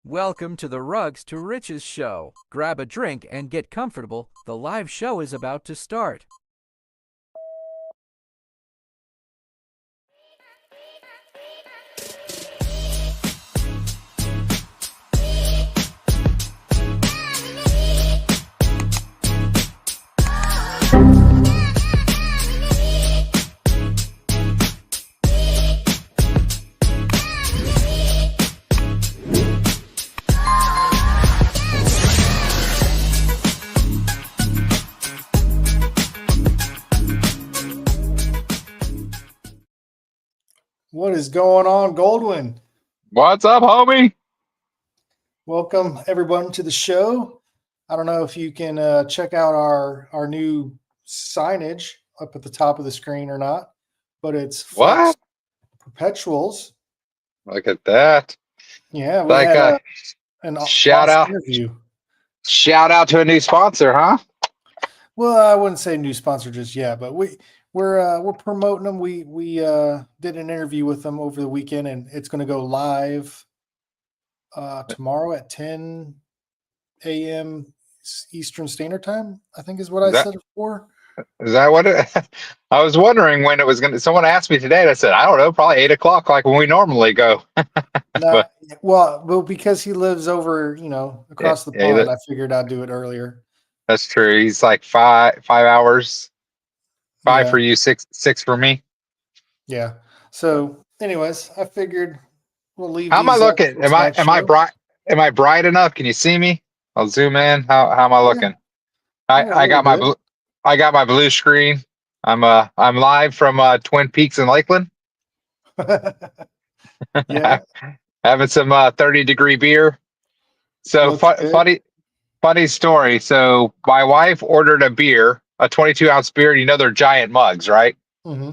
Welcome to the Rugs to Riches show. Grab a drink and get comfortable. The live show is about to start. What is going on, Goldwyn? What's up, homie? Welcome everyone to the show. I don't know if you can check out our new signage up at the top of the screen or not, but it's Flex What? Perpetuals. Look at that. Yeah, we Like had an shout awesome out interview. shout out to a new sponsor, huh? Well, I wouldn't say new sponsor just yet, but we're promoting them. We did an interview with them over the weekend, and it's going to go live tomorrow at 10 a.m. Eastern Standard Time, I think is what I Is that said it for. is that what it I was wondering when it was gonna someone asked me today and I said, I don't know, probably 8 o'clock like when we normally go. Not, But well, because he lives over, yeah, across the yeah, pond, I figured I'd do it earlier. that's true. He's like five hours. Five for Yeah, you, six for me. yeah. So, anyways, I figured we'll leave How am I these up looking? for Am I tonight's am I show. bright? Am I bright enough? Can you see me? I'll zoom in. How am I Yeah, looking? yeah, a I little got my bit. blue I got my blue screen. I'm live from Twin Peaks in Lakeland. Yeah, Having some 30-degree beer. So looks good. funny story. So my wife ordered a beer, a 22-ounce beer. You know they're giant mugs, right? Hmm.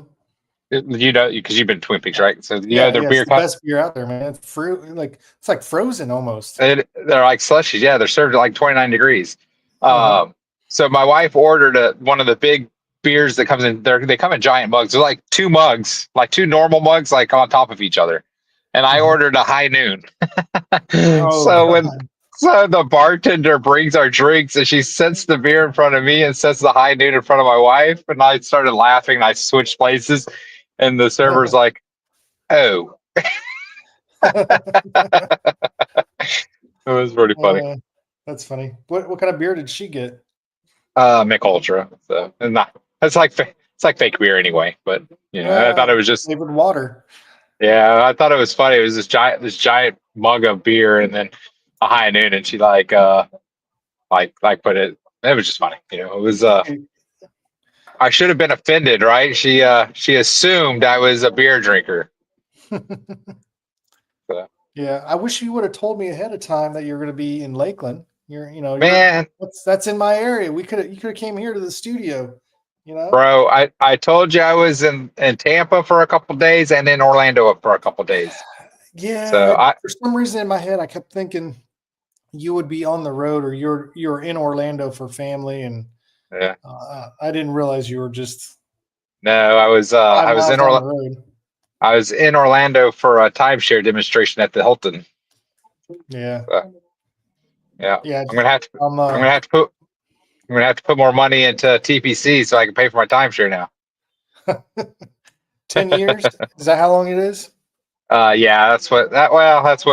You know because you've been to Twin Peaks, right? So you know Yeah, their yeah, it's beer the best beer out there, man. It's fruit, like it's like frozen almost. they're like slushies. Yeah, they're served at like 29 degrees. Uh-huh. Um, so my wife ordered one of the big beers that comes in. They come in giant mugs. They're like two mugs, like two normal mugs, like on top of each other. And I Hmm. ordered a high noon. Oh So when God. so the bartender brings our drinks and she sets the beer in front of me and sets the high noon in front of my wife, and I started laughing and I switched places, and the server's like, "Oh," it was pretty funny. Uh, that's funny. What kind of beer did she get? Mick Ultra, so it's not it's like fake beer anyway. But I thought it was just Flavored water. yeah, I thought it was funny. It was this giant mug of beer and then a high noon, and she like put it. It was just funny. It was I should have been offended, right? She assumed I was a beer drinker. So, Yeah, I wish you would have told me ahead of time that you're going to be in Lakeland. You're man, that's in my area. You could have came here to the studio. You know? bro, I told you I was in Tampa for a couple days and in Orlando for a couple days. So Yeah. For some reason in my head, I kept thinking you would be on the road or you're in Orlando for family, and yeah, I didn't realize you were just no, 5 miles down the road. I was in Orlando for a timeshare demonstration at the Hilton. Yeah, So, yeah, yeah. I'm gonna have to I'm I'm gonna have to put I'm gonna have to put more money into TPC so I can pay for my timeshare now. 10 years. Is that how long it is? Yeah, that's what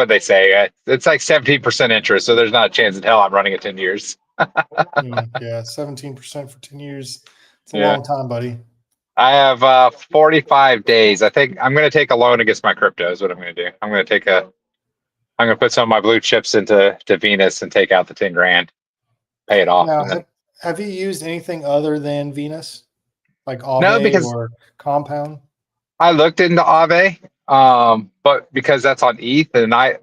they say. It's like 17% interest, so there's not a chance in hell I'm running it 10 years. Yeah, 17% for 10 years. It's a Yeah, long time, buddy. I have 45 days. I think I'm going to take a loan against my crypto. Is what I'm going to do. I'm going to put some of my blue chips into Venus and take out the 10 grand, pay it off, Now, and then have you used anything other than Venus, like no, Aave because or Compound? I looked into Aave, but because that's on ETH, and I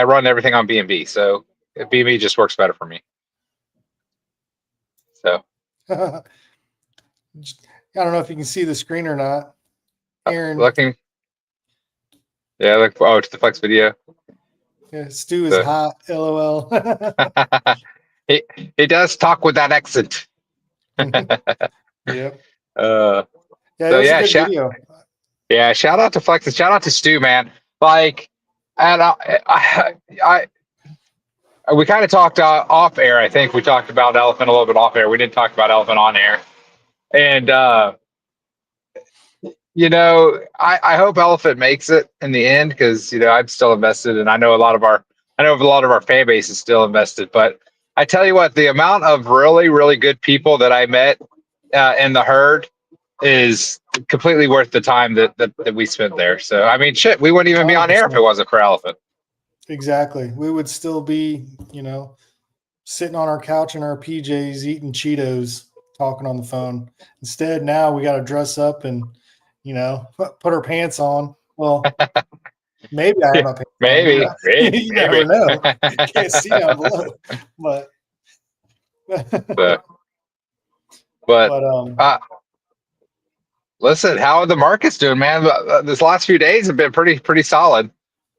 run everything on BNB, so BNB just works better for me. So I don't know if you can see the screen or not. Aaron, looking, yeah, look. Oh, to the Flex video. yeah, Stu is So hot. LOL. he he does talk with that accent. Yep. uh, Yeah, it so was a yeah, good video. shout out to Flex and shout out to Stu, man. Like, and I We kind of talked off air. I think we talked about elephant a little bit off air. We didn't talk about elephant on air. And I hope elephant makes it in the end because I'm still invested, and I know a lot of our fan base is still invested. But I tell you what, the amount of really really good people that I met in the herd is completely worth the time that we spent there. So I mean, shit, we wouldn't even be on air if it 100%. wasn't for elephant. Exactly. We would still be, sitting on our couch in our PJs eating Cheetos, talking on the phone. Instead, now we got to dress up and, put our pants on. Well, maybe I have my pants on. Maybe, You never maybe. know. Can't see down below. But, So, but but uh, listen, how are the markets doing, man? This last few days have been pretty solid.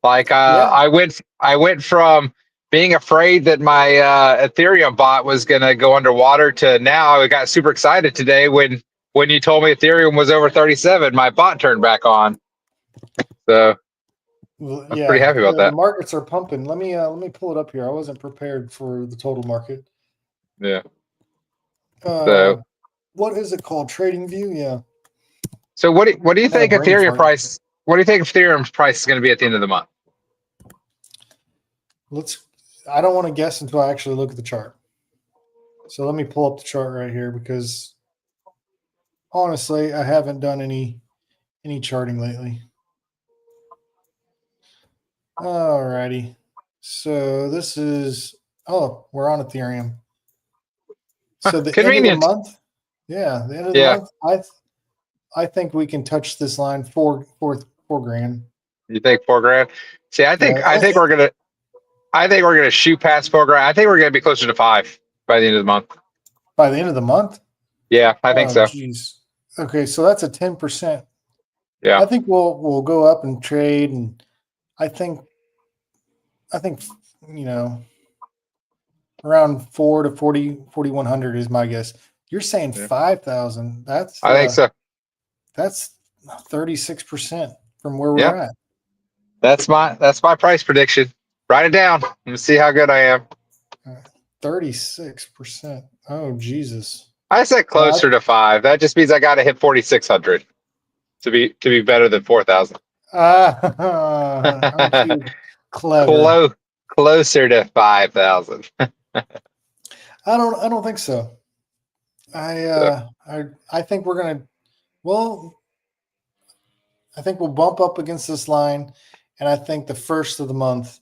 Like yeah, I went from being afraid that my Ethereum bot was gonna go underwater to now I got super excited today when you told me Ethereum was over 37. My bot turned back on, so well, I'm pretty yeah. happy about The that. markets are pumping. Let me pull it up here. I wasn't prepared for the total market. Yeah. Uh, So what is it called? Trading View? Yeah. so what do you I had a think brain Ethereum fart. price? What do you think Ethereum's price is going to be at the end of the month? I don't want to guess until I actually look at the chart. So let me pull up the chart right here because honestly, I haven't done any charting lately. Alrighty. So this is we're on Ethereum. So the end of the Convenient. month, yeah, the end of the Yeah. month, I think we can touch this line four grand. You think 4 grand? See, Yeah, I think we're gonna shoot past 4 grand. I think we're gonna be closer to 5 by the end of the month. by the end of the month. Yeah, I think Oh, so. geez. Okay, so that's a 10%. Yeah. I think we'll go up and trade, and I think you know around 4 to 4,100 is my guess. You're saying Yeah. 5,000. I think so. That's 36% from where we're Yeah. at. That's my price prediction. Write it down. Let's see how good I am. 36%. Oh Jesus. I said Yeah, closer to 5. That just means I got to hit 4,600 to be better than 4,000. aren't you clever? Closer to 5,000. I don't think so. I So, uh I think we're gonna well, I think we'll bump up against this line, and I think the first of the month,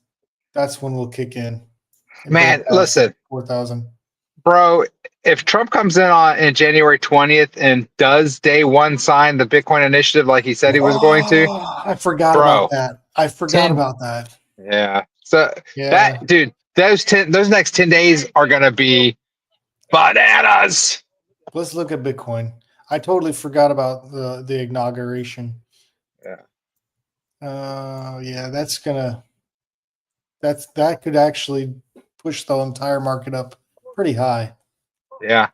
that's when we'll kick in and break man, past listen, 4,000. bro. If Trump comes in January 20th and does day one sign the Bitcoin initiative like he said he was going to, Oh, I forgot about bro, that. I forgot 10 about that. yeah. So Yeah. that dude, those next 10 days are gonna be bananas. Let's look at Bitcoin. I totally forgot about the inauguration. Yeah. Yeah, that could actually push the entire market up pretty high. Yeah.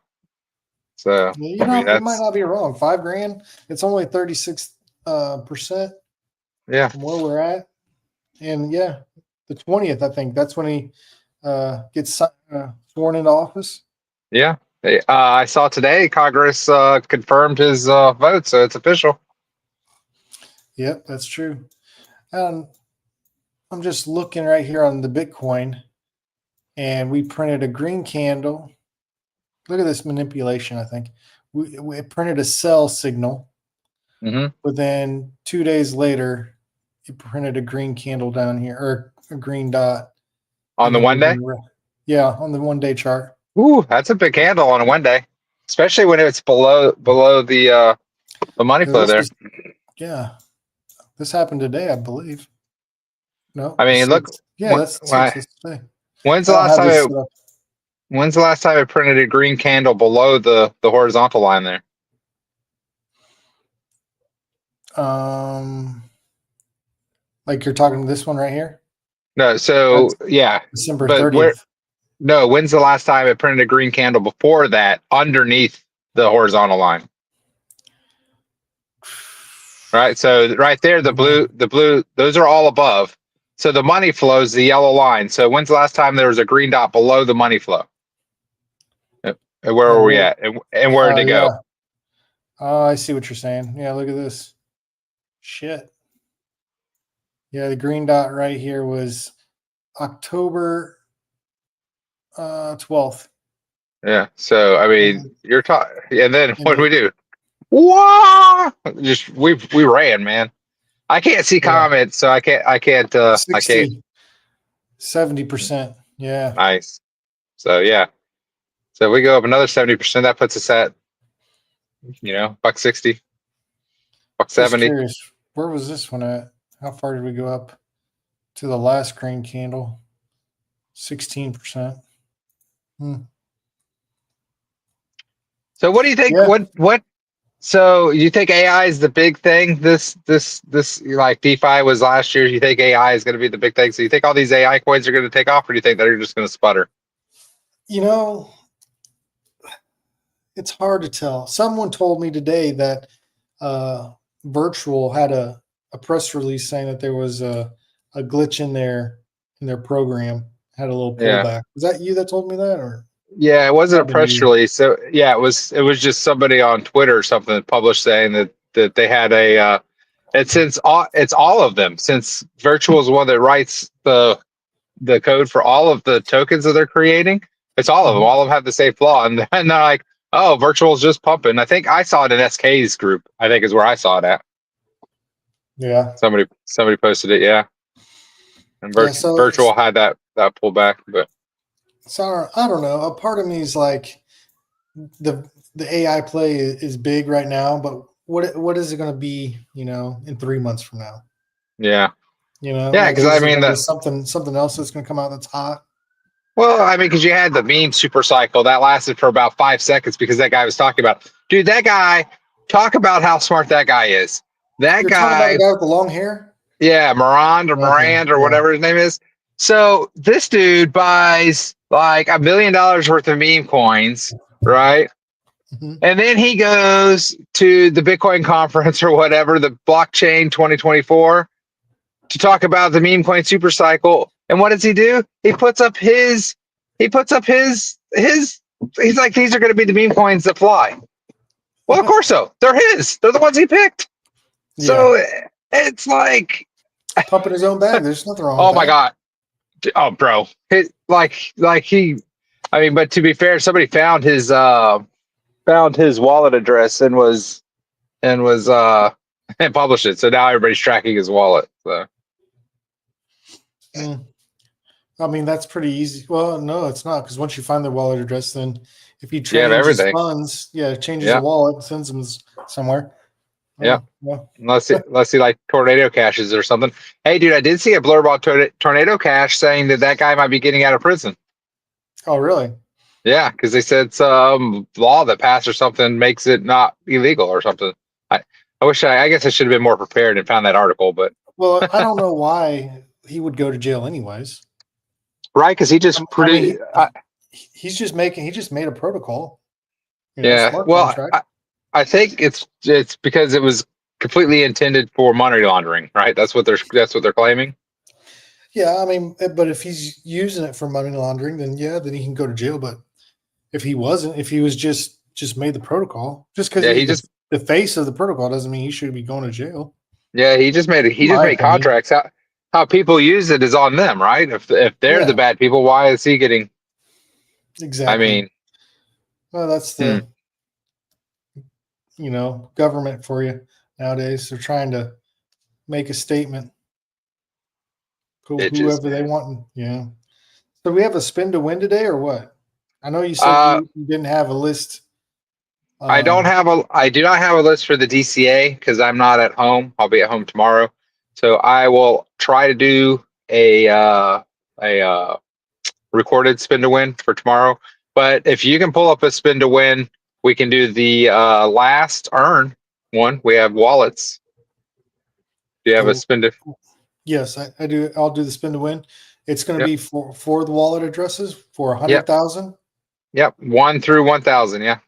So You I mean know, you might that's not be wrong. 5 grand. It's only 36% yeah. from where we're at. And yeah, the 20th, I think that's when he gets sworn into office. Yeah. I saw today Congress confirmed his vote, so it's official. Yep, that's true. Um, I'm just looking right here on the Bitcoin, and we printed a green candle. Look at this manipulation. I think we printed a sell signal, Mm-hmm. but then 2 days later, it printed a green candle down here or a green dot, On and the then one we day. went yeah, on the 1 day chart. Ooh, that's a big candle on a one day, especially when it's below the money Yeah, flow this there. is yeah. This happened today, I believe. No, I the mean, look, sixth. Yeah, that's the sixth. That's today. when's I the don't last have time this set up. when's the last time it printed a green candle below the horizontal line there? Um, like you're talking this one right here. No, That's so yeah, December but where 30th. no, when's the last time it printed a green candle before that underneath the horizontal line? Right. So right there, the Man, blue, those are all above. So the money flow is the yellow line. So when's the last time there was a green dot below the money flow? And where Oh, were we well, at? And where did it go? yeah. Oh, I see what you're saying. Yeah, look at this. Shit. Yeah, the green dot right here was October 12th. Yeah. So I mean, And, you're talking, and then what and do we do? Whoa! Just we ran, man. I can't see yeah, comments, so I can't. 60, 70%. Yeah. Nice. So yeah. So if we go up another 70%, that puts us at buck 60, buck Just 70. curious, where was this one at? How far did we go up to the last green candle? 16%. So what do you think? Yeah. What? So you think AI is the big thing? This like DeFi was last year. You think AI is going to be the big thing? So you think all these AI coins are going to take off, or do you think they're just going to sputter? You know, it's hard to tell. Someone told me today that Virtual had a press release saying that there was a glitch in their program, had a little Yeah. pullback. Was that you that told me that, or Yeah, it wasn't a might have been press you? release. So yeah, it was just somebody on Twitter or something that published saying that they had a and since it's all of them, since Virtual is one that writes the code for all of the tokens that they're creating, it's all of them. Mhm. All of them have the same flaw, and they're like, oh, Virtual's just pumping. I think I saw it in SK's group. I think is where I saw it at. Yeah. Somebody posted it, yeah. And Yeah. So, Virtual had that pullback, but so I don't know. A part of me is like the AI play is big right now, but what is it going to be? In 3 months from now. yeah, yeah, Like because I is there mean going to be the something else that's going to come out that's hot? well, I mean, because you had the meme super cycle that lasted for about 5 seconds because that guy was talking about, dude, that guy, talk about how smart that guy is. That You're talking about the guy, guy with the long hair? yeah, Okay. Morand or Yeah. whatever his name is. So this dude buys like $1 million worth of meme coins, right? Mhm. And then he goes to the Bitcoin conference or whatever, the blockchain 2024, to talk about the meme coin super cycle. And what does he do? He puts up his he's like, these are going to be the meme coins that fly. Well, of course so. They're his. They're the ones he picked. Yeah. So it's like, Pumping his own bag. There's nothing wrong with oh my that. God. Oh, bro. Like he, I mean, but to be fair, somebody found his wallet address and and published it. So now everybody's tracking his wallet. So Mm. I mean, that's pretty easy. Well, no, it's not, because once you find their wallet address, then if he you have changes everything. funds, changes the Yeah. wallet, sends them somewhere. Yeah. Oh, well. Unless he like tornado cashes or something. Hey, dude, I did see a blurb on tornado cash saying that guy might be getting out of prison. Oh, really? Yeah, because they said some law that passed or something makes it not illegal or something. I, I guess I should have been more prepared and found that article, but Well, I don't know why he would go to jail anyways. right, because he just I mean, pretty he just made a protocol, yeah. smart Well, contract. I think it's because it was completely intended for money laundering, right? That's what they're claiming. Yeah, I mean, but if he's using it for money laundering, then then he can go to jail. But if he wasn't, if he was just made the protocol, just because Yeah, he's he just the face of the protocol doesn't mean he should be going to jail. yeah he In just my made opinion. contracts. How people use it is on them, right? If they're the Yeah, bad people, why is he getting? I exactly. mean, Well, that's hmm, the government for you nowadays. They're trying to make a statement, bitches, whoever they man. want. Yeah. So we have a spin to win today, or what? I know you said Uh, you didn't have a list. I do not have a list for the DCA because I'm not at home. I'll be at home tomorrow, so I will try to do a recorded spin to win for tomorrow. But if you can pull up a spin to win, we can do the last earn one. We have wallets. Do you have a So spin to? yes, I do. I'll do the spin to win. It's going to Yep, be for the wallet addresses for a hundred yep, thousand. yep. 1 through 1,000. Yeah.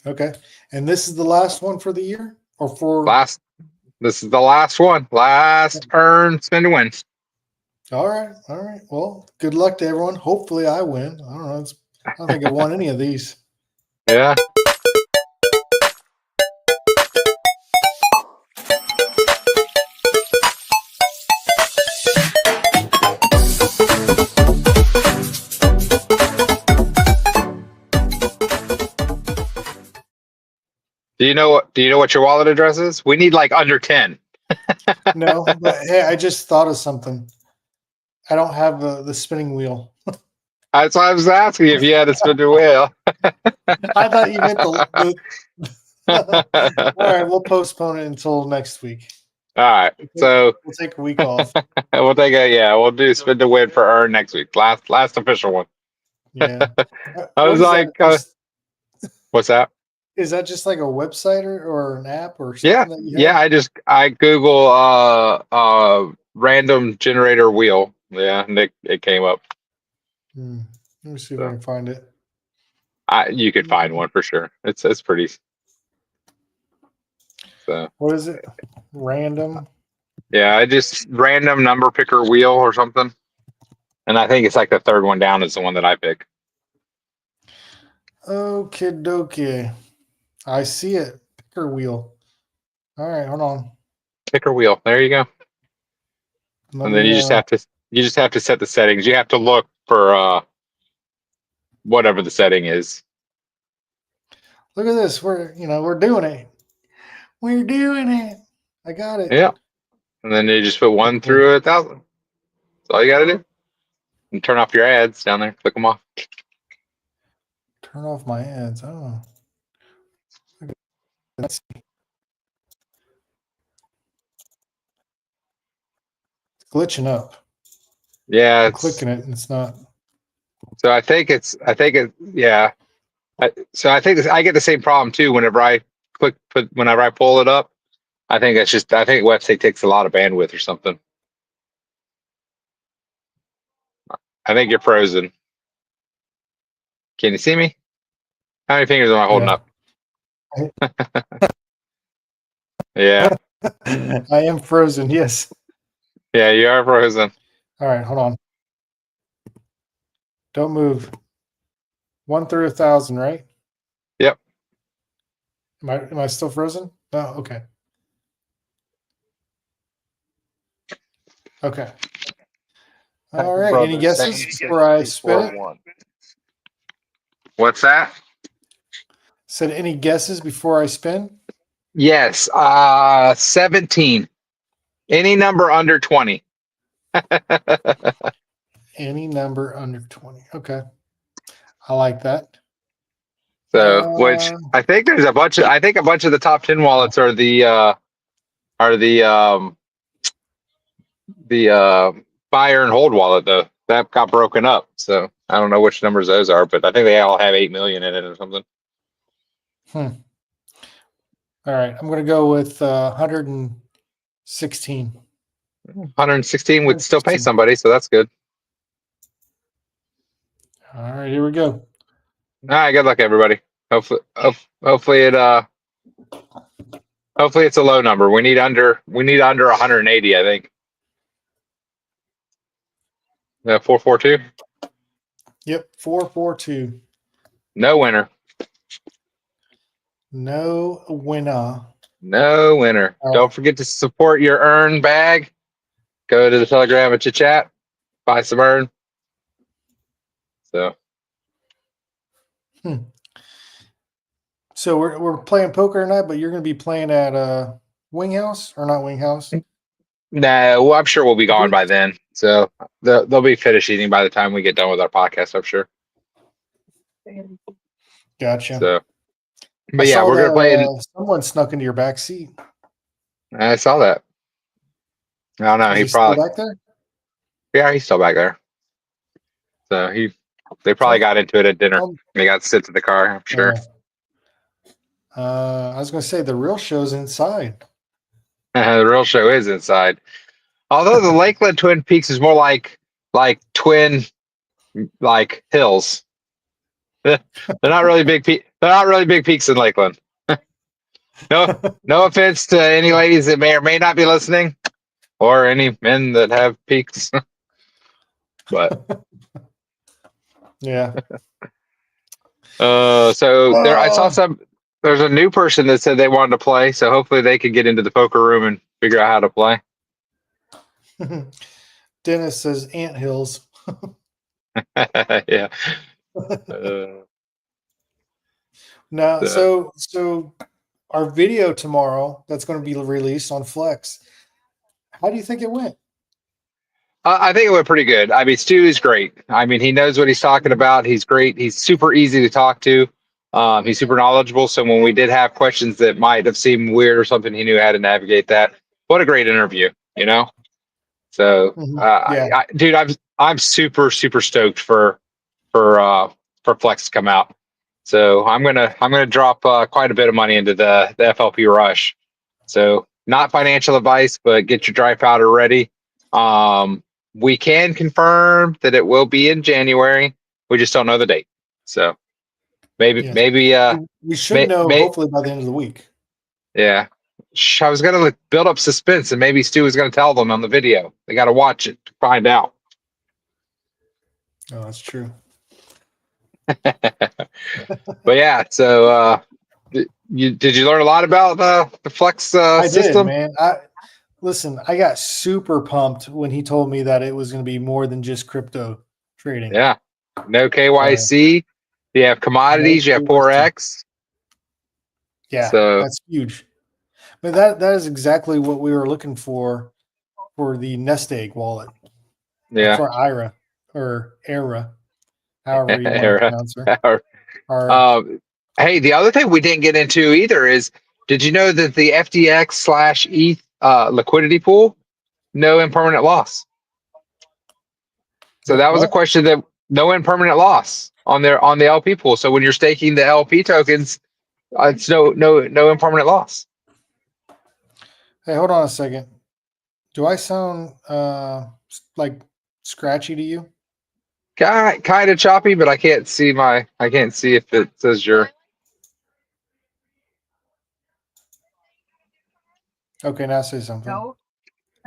Okay, and this is the last one for the year, or for Last. This is the last one. Last earn spin to win. All right. Well, good luck to everyone. Hopefully, I win. I don't know. I don't think I won any of these. Yeah. Do you know what your wallet address is? We need like under 10. No, but hey, I just thought of something. I don't have the spinning wheel. That's why I was asking if you had a spin your wheel. I thought you meant the All right, we'll postpone it until next week. All right. So We'll take a week off. we'll do spin to win for earn next week. Last official one. Yeah. I was What is like, that? what's that? Is that just like a website or an app or Yeah. something that you Yeah. have? I Google random generator wheel. Yeah, and it came up. Let me see if I So can find it. you could find one for sure. It's pretty. So What is it? Random. yeah, I just random number picker wheel or something. And I think it's like the third one down is the one that I pick. Okay, dokie. I see it. Picker wheel. All right, hold on. Picker wheel. There you go. Let And then me. you just have to set the settings. You have to look for whatever the setting is. Look at this. We're doing it. We're doing it. I got it. Yeah. And then you just put 1 Okay. through 1,000. That's all you got to do. And turn off your ads down there. Click them off. Turn off my ads. Oh. Let's see. It's glitching up. Yeah, I'm it's clicking it and it's not. so I think yeah. So I think I get the same problem too whenever I whenever I pull it up. I think website takes a lot of bandwidth or something. I think you're frozen. Can you see me? How many fingers am I holding Yeah. up? Yeah. I am frozen. Yes. Yeah, you are frozen. All right, hold on. Don't move. 1 through 1,000, right? Yep. Am I still frozen? Oh, okay. Okay. All right. Any guesses before I spin it? What's that? Said any guesses before I spin? Yes. 17. Any number under 20. Any number under 20. Okay. I like that. So, which I think there's a bunch of the top 10 wallets are the buy and hold wallet though. That got broken up. So I don't know which numbers those are, but I think they all have 8 million in it or something. All right. I'm going to go with 116. 116 would still pay somebody, so that's good. All right. Here we go. All right, good luck everybody. Hopefully it's a low number. We need under 180, I think. 442. Yep. 442. No winner. No winner. No winner. All Don't right. forget to support your earn bag. Go to the Telegram at your chat. Buy some earn. So So we're playing poker tonight, but you're going to be playing at Wing House or not Wing House? no, well, I'm sure we'll be gone by then. So they'll be finished eating by the time we get done with our podcast, I'm sure. Gotcha. So, I but yeah, saw we're gonna play it. someone snuck into your back seat. I saw that. I don't know. Is He he still probably, back there? yeah, he's still back there. So they probably got into it at dinner. They got to sit to the car, I'm sure. I was going to say the real show's inside. The real show is inside. Although the Lakeland Twin Peaks is more like twin like hills. They're not really big peaks. They're not really big peaks in Lakeland. No offense to any ladies that may or may not be listening, or any men that have peaks. But Yeah. so there, I saw Oh. there's a new person that said they wanted to play, so hopefully they can get into the poker room and figure out how to play. Dennis says ant hills. Yeah. Uh, Now, so, so our video tomorrow that's going to be released on Flex. How do you think it went? I think it went pretty good. I mean, Stu is great. I mean, he knows what he's talking about. He's great. He's super easy to talk to. He's super knowledgeable. So when we did have questions that might have seemed weird or something, he knew how to navigate that. What a great interview, you know? So, Yeah. dude, I'm super stoked for Flex to come out. So I'm gonna drop quite a bit of money into the FLP rush. So not financial advice, but get your dry powder ready. We can confirm that it will be in January. We just don't know the date. So maybe Yes. maybe We should know may hopefully by the end of the week. yeah. I was gonna build up suspense, and maybe Stu was gonna tell them on the video. They got to watch it to find out. Oh, that's true. But yeah, so did you learn a lot about the Flex I did, system? man. Listen, I got super pumped when he told me that it was going to be more than just crypto trading. Yeah, no So, KYC. You have no commodities. You have KYC. Forex. Yeah, So that's huge. But that is exactly what we were looking for the Nest Egg wallet, yeah, for IRA or ERA, however you want to Era. pronounce her. Or Hey, the other thing we didn't get into either is, did you know that the FTX slash ETH liquidity pool, no impermanent loss? So that was a what? question that no impermanent loss on the LP pool. So when you're staking the LP tokens, it's no impermanent loss. Hey, hold on a second. Do I sound like scratchy to you? Kind of choppy, but I can't see if it says your. Okay, now say something. No,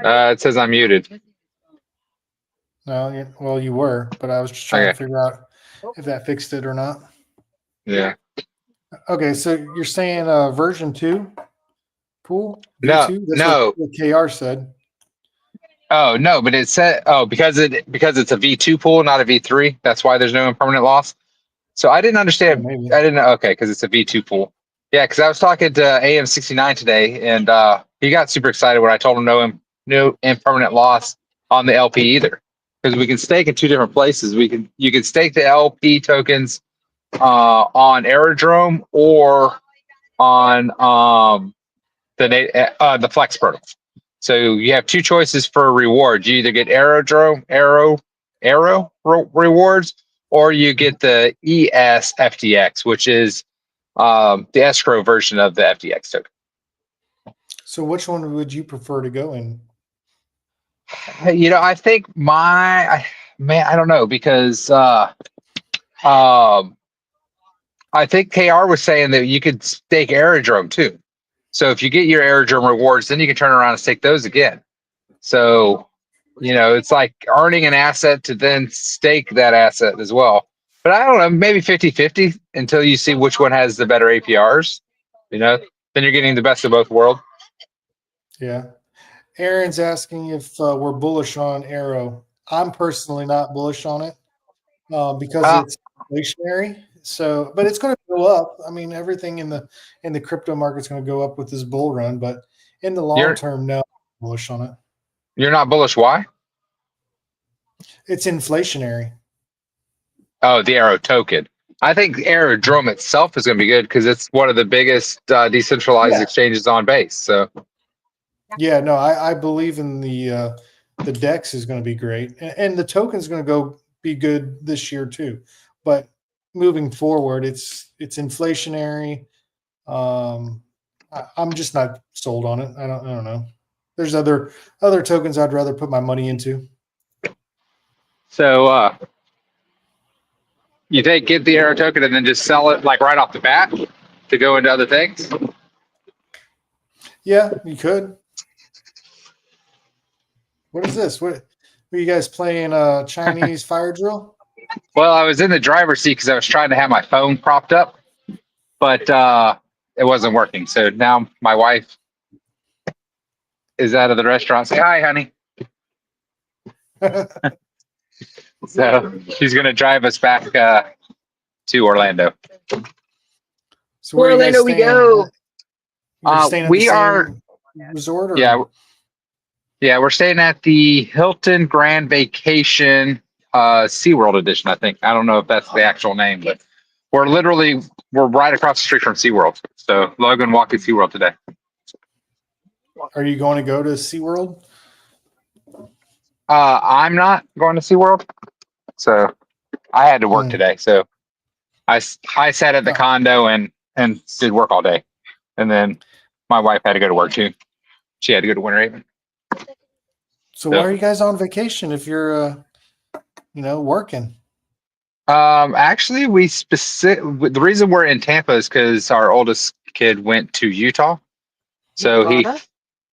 It says I'm muted. well, you were, but I was just trying to Okay. figure out if that fixed it or not. Yeah. Okay, so you're saying version 2 pool No, V2? That's no. what KR said. Oh no, but it said because it's a V2 pool, not a V3. That's why there's no impermanent loss. So I didn't Oh, understand. maybe. I didn't know. Okay, because it's a V2 pool. Yeah, because I was talking to AM69 today, and he got super excited when I told him no impermanent loss on the LP either, because we can stake in two different places. You can stake the LP tokens on Aerodrome or on the Flex protocol. So you have two choices for rewards. You either get rewards, or you get the ES FTX, which is the escrow version of the FTX token. So which one would you prefer to go in? You know, I think I don't know, because I think KR was saying that you could stake Aerodrome too. So if you get your Aerodrome rewards, then you can turn around and stake those again. So, you know, it's like earning an asset to then stake that asset as well. But I don't know, maybe 50-50 until you see which one has the better APRs. You know, then you're getting the best of both worlds. Yeah. Aaron's asking if we're bullish on Arrow. I'm personally not bullish on it because Uh, it's inflationary. So, but it's going to go up. I mean, everything in the crypto market's going to go up with this bull run. But in the long you're term, no, I'm bullish on it. you're not bullish. Why? It's inflationary. Oh, the Arrow token. I think Aerodrome itself is going to be good because it's one of the biggest decentralized Yeah. exchanges on base. So Yeah, no, I believe in the DEX is going to be great, and the token is going to go be good this year too. But moving forward, it's inflationary. I'm just not sold on it. I don't know. There's other tokens I'd rather put my money into. so get the Arrow token and then just sell it like right off the bat to go into other things. Yeah, you could. What is this? What Were you guys playing Chinese fire drill? Well, I was in the driver's seat because I was trying to have my phone propped up, but it wasn't working. So now my wife is out of the restaurant. Say hi, honey. So she's gonna drive us back to Orlando. So where are you guys Orlando we staying? go. You're staying at the We same are, resort? Or? yeah, we're staying at the Hilton Grand Vacation SeaWorld edition, I think. I don't know if that's the actual name, but we're right across the street from SeaWorld. So Logan walking SeaWorld today. Are you going to go to SeaWorld? I'm not going to SeaWorld. So I had to work today. So I sat at the condo and did work all day. And then my wife had to go to work too. She had to go to Winter Haven. So why are you guys on vacation if you're, working? Actually, the reason we're in Tampa is because our oldest kid went to Utah. So Nevada?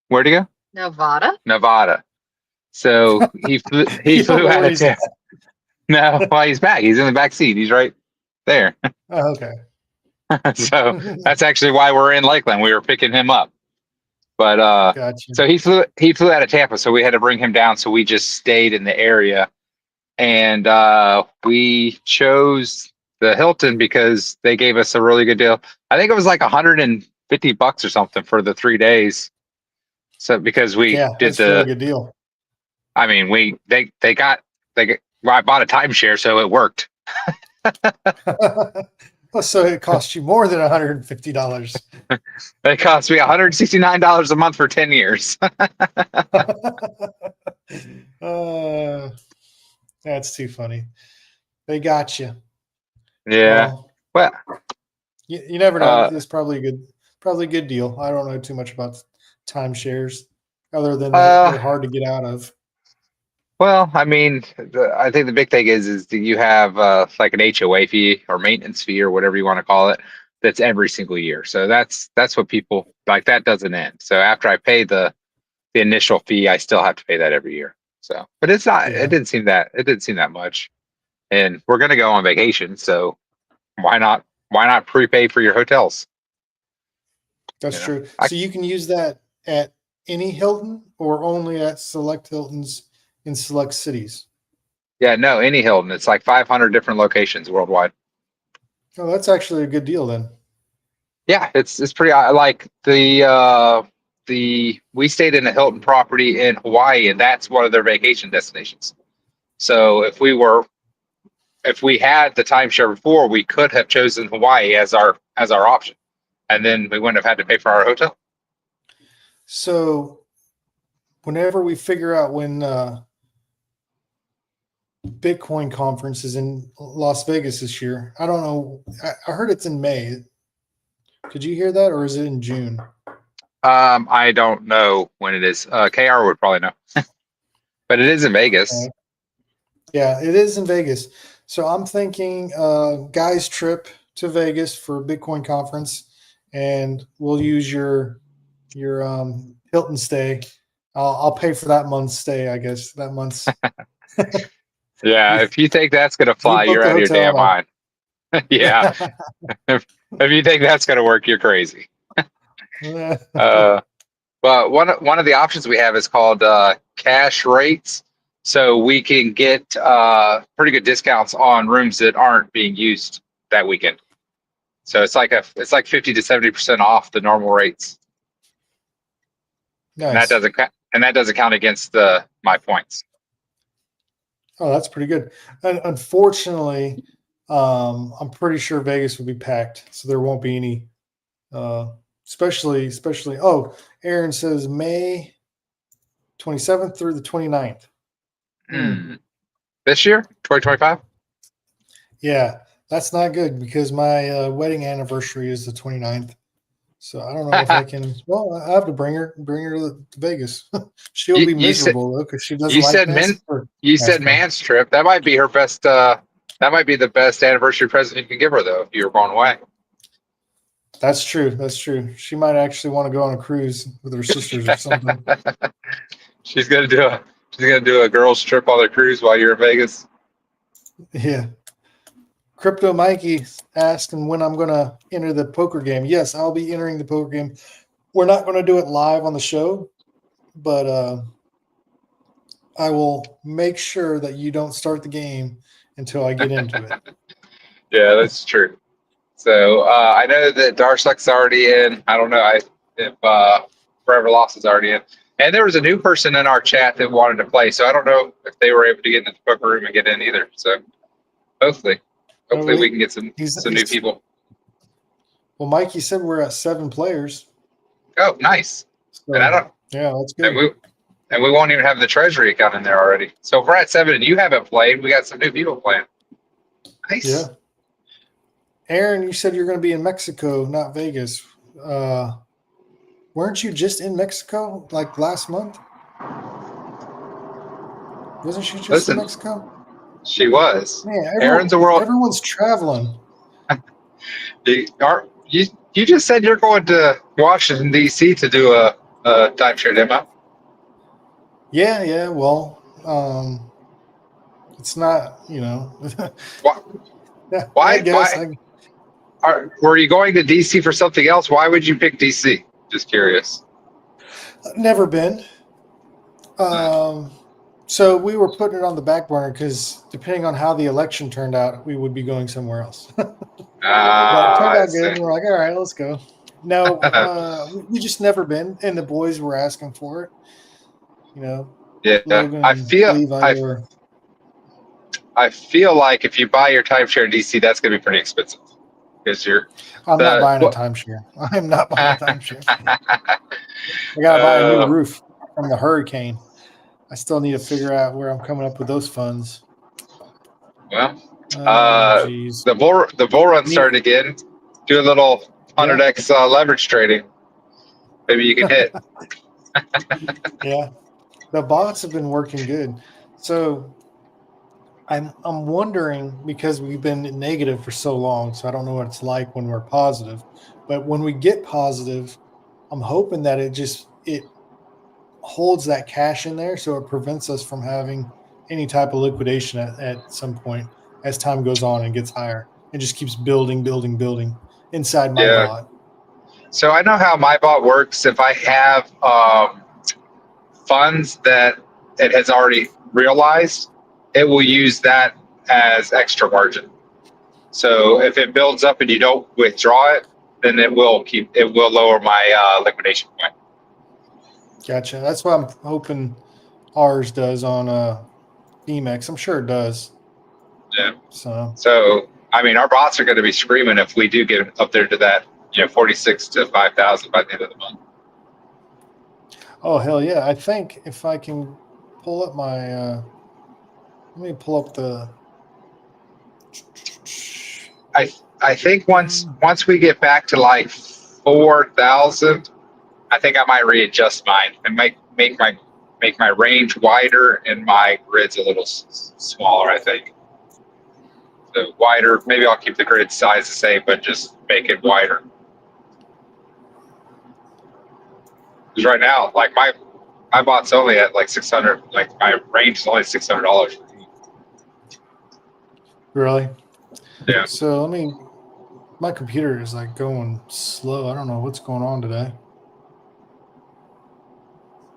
Where'd he go? Nevada. So he flew out of Tampa. No, well, he's back. He's in the back seat. He's right there. Oh, okay. So that's actually why we're in Lakeland. We were picking him up. But gotcha. So he flew out of Tampa, so we had to bring him down. So we just stayed in the area, and we chose the Hilton because they gave us a really good deal. I think it was like $150 or something for the 3 days. So because we did that's a really good deal. I mean, I bought a timeshare, so it worked. So it cost you more than $150. It cost me $169 a month for 10 years. That's too funny. They got you. Yeah. Well, you never know. It's probably a good deal. I don't know too much about timeshares other than they're hard to get out of. Well, I mean, I think the big thing is that you have like an HOA fee or maintenance fee or whatever you want to call it. That's every single year. So that's what people like. That doesn't end. So after I pay the initial fee, I still have to pay that every year. So, but it's not. Yeah. It didn't seem that much. And we're gonna go on vacation, so why not prepay for your hotels? That's true. So you can use that at any Hilton or only at select Hiltons in select cities? Yeah, no, any Hilton. It's like 500 different locations worldwide. Oh, that's actually a good deal then. Yeah, it's pretty. Like we stayed in a Hilton property in Hawaii, and that's one of their vacation destinations. So if we had the timeshare before, we could have chosen Hawaii as our option, and then we wouldn't have had to pay for our hotel. So whenever we figure out when Bitcoin conference is in Las Vegas this year, I don't know. I heard it's in May. Did you hear that, or is it in June? I don't know when it is. KR would probably know, but it is in Vegas. Yeah, it is in Vegas. So I'm thinking guys trip to Vegas for Bitcoin conference, and we'll use your Hilton stay. I'll pay for that month's stay, I guess. That month's. Yeah, if you think that's gonna fly, you're out of your damn mind. Yeah, if you think that's gonna work, you're crazy. But one of the options we have is called cash rates. So we can get pretty good discounts on rooms that aren't being used that weekend. So it's like 50 to 70% off the normal rates. Nice. And that doesn't count against my points. Oh, that's pretty good. And unfortunately, I'm pretty sure Vegas will be packed, so there won't be any. Especially. Oh, Aaron says May 27th through the 29th. This year, 2025. Yeah, that's not good because my wedding anniversary is the 29th. So I don't know if I can. Well, I have to bring her to Vegas. She'll be miserable though because she doesn't like this. You said man's trip. That might be her best. That might be the best anniversary present you can give her though. If you were going away. That's true. She might actually want to go on a cruise with her sisters or something. She's gonna do She's gonna do a girls trip on the cruise while you're in Vegas. Yeah. Crypto Mikey asking when I'm going to enter the poker game. Yes, I'll be entering the poker game. We're not going to do it live on the show, but I will make sure that you don't start the game until I get into it. Yeah, that's true. So I know that Darsuck's already in. I don't know if Forever Lost is already in. And there was a new person in our chat that wanted to play. So I don't know if they were able to get into the poker room and get in either. So hopefully we can get some new people. Well, Mike, you said we're at 7 players. Oh, nice. So, And I don't. Yeah, that's good. And we won't even have the treasury account in there already. So if we're at 7 and you haven't played, we got some new people playing. Nice. Yeah. Aaron, you said you're going to be in Mexico, not Vegas. Weren't you just in Mexico like last month? Wasn't she just in Mexico? She was. Man, Aaron's a world. Everyone's traveling. You just said you're going to Washington, D.C. to do a timeshare demo. Yeah. Well, it's not, Why? Were you going to D.C. for something else? Why would you pick D.C.? Just curious. Never been. So we were putting it on the back burner because depending on how the election turned out, we would be going somewhere else. But it turned out good. And we're like, all right, let's go. No, we just never been, and the boys were asking for it. Yeah, Logan, I feel like if you buy your timeshare in DC, that's going to be pretty expensive because I'm not buying a timeshare. I'm not buying a timeshare. I got to buy a new roof from the hurricane. I still need to figure out where I'm coming up with those funds. Well, the bull run started again. Do a little 100x leverage trading. Maybe you can hit. Yeah, the bots have been working good. So I'm wondering, because we've been negative for so long, so I don't know what it's like when we're positive. But when we get positive, I'm hoping that it holds that cash in there, so it prevents us from having any type of liquidation at some point as time goes on and gets higher. It just keeps building inside my bot. So I know how my bot works. If I have funds that it has already realized, it will use that as extra margin. So if it builds up and you don't withdraw it, then it will lower my liquidation point. Gotcha. That's what I'm hoping ours does on BMX. I'm sure it does. Yeah. So I mean, our bots are going to be screaming if we do get up there to that, 46 to 5,000 by the end of the month. Oh hell yeah! I think if I can pull up my, let me pull up the. I think once we get back to like 4,000. I think I might readjust mine and make my range wider and my grids a little smaller. I think the wider. Maybe I'll keep the grid size the same, but just make it wider. Because right now, like my bot's only at like 600. Like my range is only $600. Really? Yeah. So my computer is like going slow. I don't know what's going on today.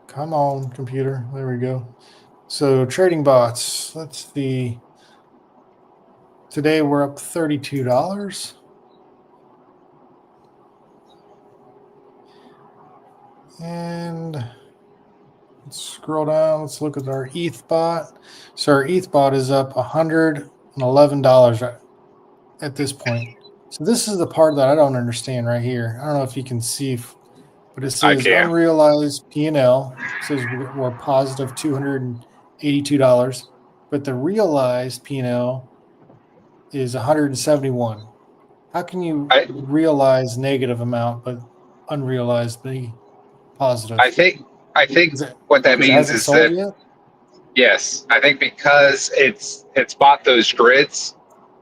Come on, computer. There we go. So trading bots. Let's see. Today we're up $32. And let's scroll down. Let's look at our ETH bot. So our ETH bot is up $111 at this point. So this is the part that I don't understand right here. I don't know if you can see, but it says unrealized P&L. It says we're positive $282, but the realized P&L is $171. How can you realize negative amount but unrealized be positive? I think what that means is that yet? Yes, I think because it's bought those grids,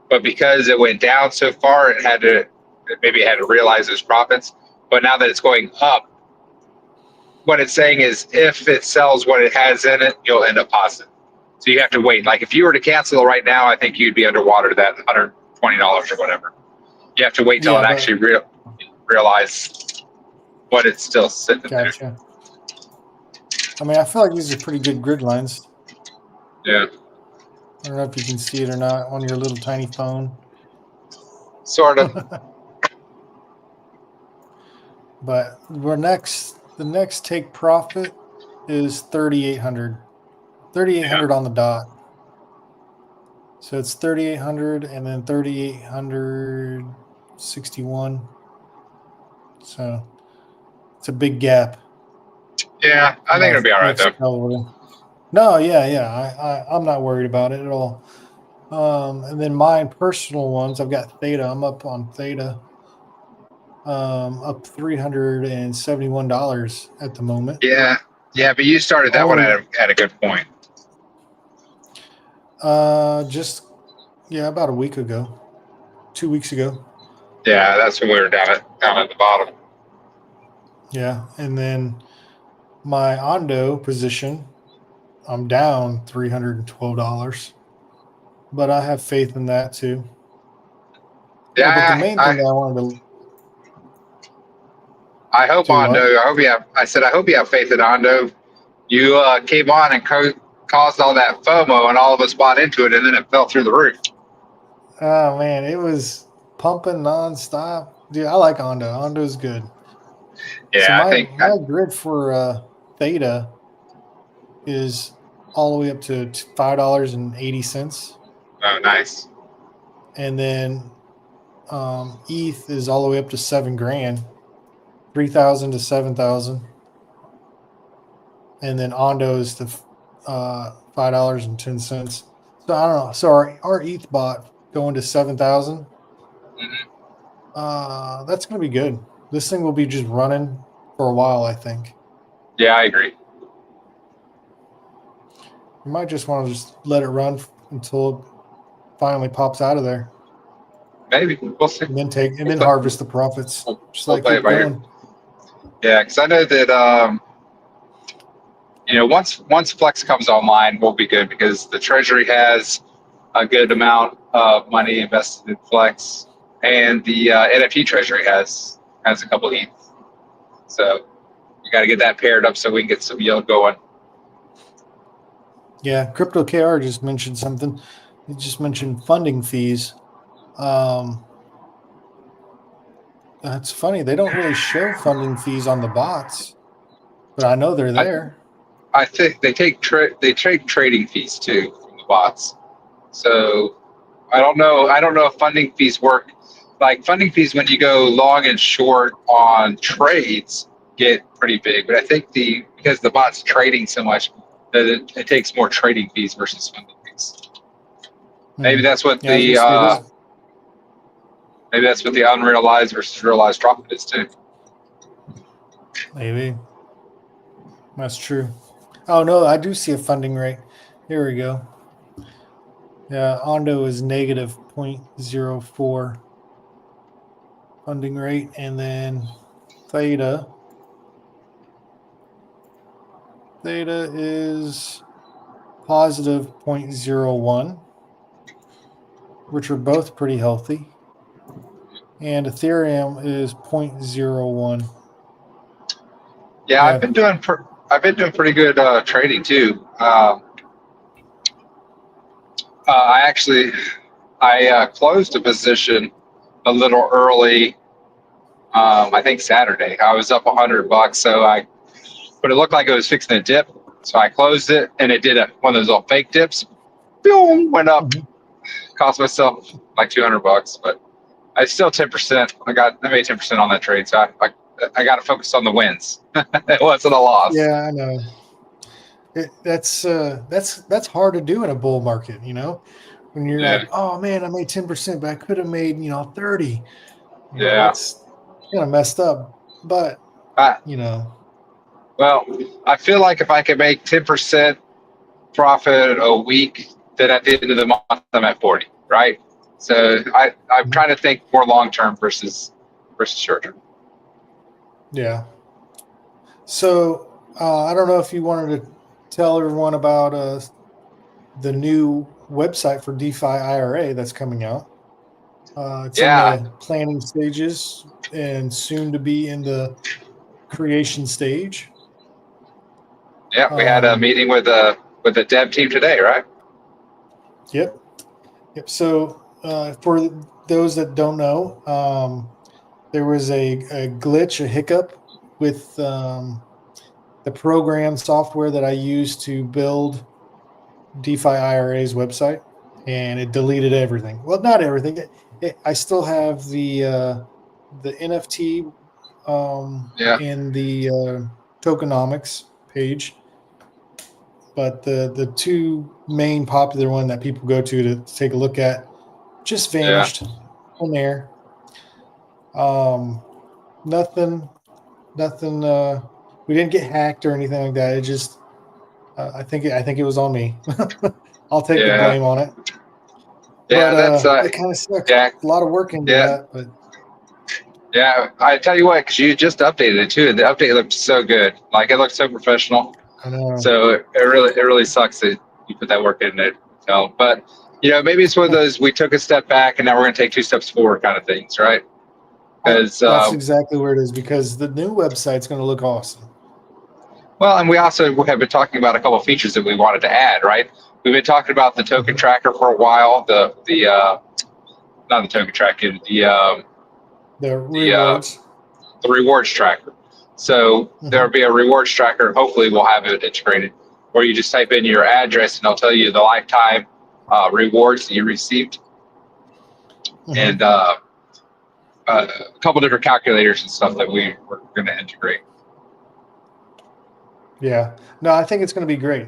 but because it went down so far, it had to realize those profits. But now that it's going up, what it's saying is if it sells what it has in it, you'll end up positive. So you have to wait. Like if you were to cancel right now, I think you'd be underwater that $120 or whatever. You have to wait till Yeah, it but actually realize what it's still sitting there. gotcha. I mean, I feel like these are pretty good grid lines. Yeah, I don't know if you can see it or not on your little tiny phone. sort of. But the next take profit is 3,800. 3,800 on the dot. So it's 3,800 and then 3,861. So it's a big gap. Yeah, I think it'll be all right though. No, yeah. I'm not worried about it at all. And then my personal ones, I've got Theta. I'm up on Theta. Up $371 at the moment. Yeah, but you started that one at a good point. Just about a week ago, 2 weeks ago. Yeah, that's when we were down at the bottom. Yeah, and then my Ondo position, I'm down $312, but I have faith in that too. Yeah, but the main thing that I wanted to. I hope Ondo. I said I hope you have faith in Ondo. You came on and caused all that FOMO, and all of us bought into it, and then it fell through the roof. Oh man, it was pumping nonstop, dude. I like Ondo. Ondo's good. Yeah, so my grid for Theta is all the way up to $5.80. Oh, nice. And then ETH is all the way up to $7,000, 3,000 to 7,000. And then Ondo is the $5.10. So I don't know. So our ETH bot going to 7,000. Mm-hmm. That's going to be good. This thing will be just running for a while, I think. Yeah, I agree. You might just want to just let it run until it finally pops out of there. Maybe we'll see. And then harvest the profits. Just like keep going. Yeah, because I know that once Flex comes online, we'll be good because the Treasury has a good amount of money invested in Flex, and the NFT Treasury has a couple of ETH. So you got to get that paired up so we can get some yield going. Yeah, Crypto KR just mentioned something. He just mentioned funding fees. That's funny. They don't really show funding fees on the bots, but I know they're there. I think they take trading fees too from the bots. So I don't know if funding fees work. Like funding fees when you go long and short on trades get pretty big, but I think because the bot's trading so much that it takes more trading fees versus funding fees. Maybe that's what maybe that's what the unrealized versus realized profit is too. Maybe. That's true. Oh no, I do see a funding rate. Here we go. Yeah, Ondo is negative 0.04 funding rate, and then Theta is positive 0.01, which are both pretty healthy. And Ethereum is 0.01. Yeah, I've been doing pretty good trading too. I closed a position a little early. I think Saturday. I was up $100, but it looked like it was fixing to dip, so I closed it, and it did one of those little fake dips. Boom, went up. Cost myself like $200, but I still 10%. I made 10% on that trade, so I got to focus on the wins. It wasn't a loss. Yeah, I know. That's hard to do in a bull market, when you're like, oh man, I made 10%, but I could have made 30. That's kind of messed up. But well, I feel like if I could make 10% profit a week, then at the end of the month I'm at 40, right? So I'm trying to think more long term versus short term. Yeah. So I don't know if you wanted to tell everyone about the new website for DeFi IRA that's coming out. It's in Yeah, the planning stages and soon to be in the creation stage. yeah. We had a Um, meeting with the dev team today, right? yep. Yep. So for those that don't know, there was a glitch, a hiccup with the program software that I use to build DeFi IRA's website, and it deleted everything. Well, not everything. I still have the NFT Yeah, in the tokenomics page, but the two main popular one that people go to take a look at just yeah, vanished from there. Um, nothing, nothing. We didn't get hacked or anything like that. It just, I think it was on me. I'll take the yeah, blame on it. But yeah. That's it kind of sucks. yeah, A lot of work into yeah, that, but yeah. I tell you what, because you just updated it too, and the update looked so good. Like it looked so professional. I know. So it really sucks that you put that work in it. So, but maybe it's one of those we took a step back and now we're going to take two steps forward kind of things, right? Because That's exactly where it is because the new website's going to look awesome. well, and we also have been talking about a couple of features that we wanted to add, right? We've been talking about the token tracker for a while. The not the token tracker, The the uh, rewards. the rewards tracker. So Hmm. there'll be a rewards tracker. Hopefully, we'll have it integrated where you just type in your address and it'll tell you the lifetime rewards that you received, Hmm. and a couple different calculators and stuff that we're going to integrate. Yeah. No, I think it's going to be great.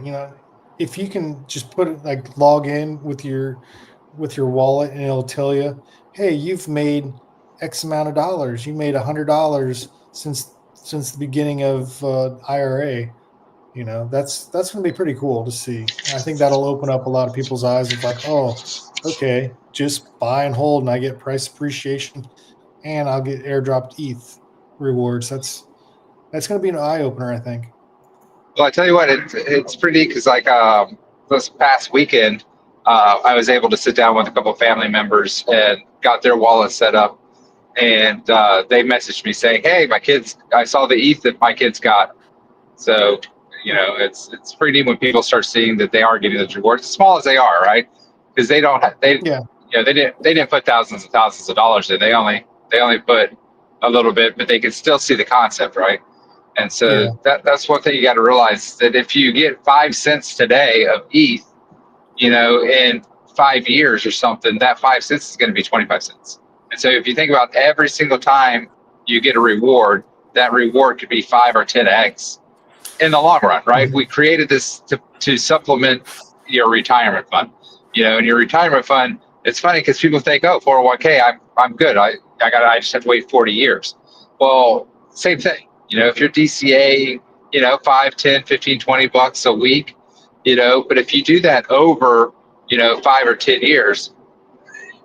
If you can just put it like log in with your wallet and it'll tell you, hey, you've made X amount of dollars. You made $100 since the beginning of IRA. That's going to be pretty cool to see. I think that'll open up a lot of people's eyes of like, oh, okay, just buy and hold, and I get price appreciation, and I'll get airdropped ETH rewards. That's going to be an eye opener, I think. Well, I tell you what, it's pretty neat because like this past weekend, I was able to sit down with a couple of family members and got their wallet set up, and they messaged me saying, "Hey, my kids, I saw the ETH that my kids got." So it's pretty neat when people start seeing that they are getting those rewards, as small as they are, right? Because they don't they Yeah, they didn't put thousands and thousands of dollars in. They only put a little bit, but they can still see the concept, right? And so yeah, that's one thing you got to realize that if you get 5 cents today of ETH, in 5 years or something, that 5 cents is going to be 25 cents. And so if you think about every single time you get a reward, that reward could be 5 or 10x in the long run, right? mhm, We created this to supplement your retirement fund. In your retirement fund, it's funny because people think, oh, 401k, I'm good. I just have to wait 40 years. Well, same thing. If you're DCA, 5, 10, 15, $20 a week, but if you do that over, 5 or 10 years,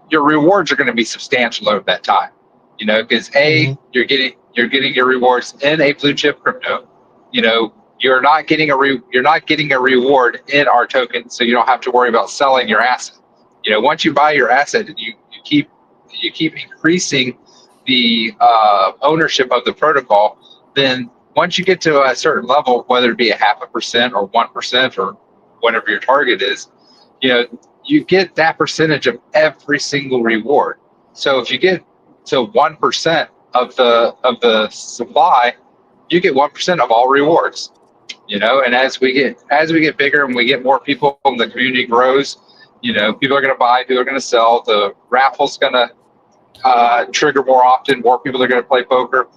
your rewards are going to be substantial over that time. Because mhm, you're getting your rewards in a blue chip crypto. You're not getting a reward in our token, so you don't have to worry about selling your asset. Once you buy your asset and you keep increasing the ownership of the protocol, then once you get to a certain level, whether it be a 0.5% or 1% or whatever your target is, you know you get that percentage of every single reward. So if you get to 1% of the supply, you get 1% of all rewards. And as we get bigger and we get more people and the community grows, people are going to buy, people are going to sell. The raffle's going to trigger more often. More people are going to play poker.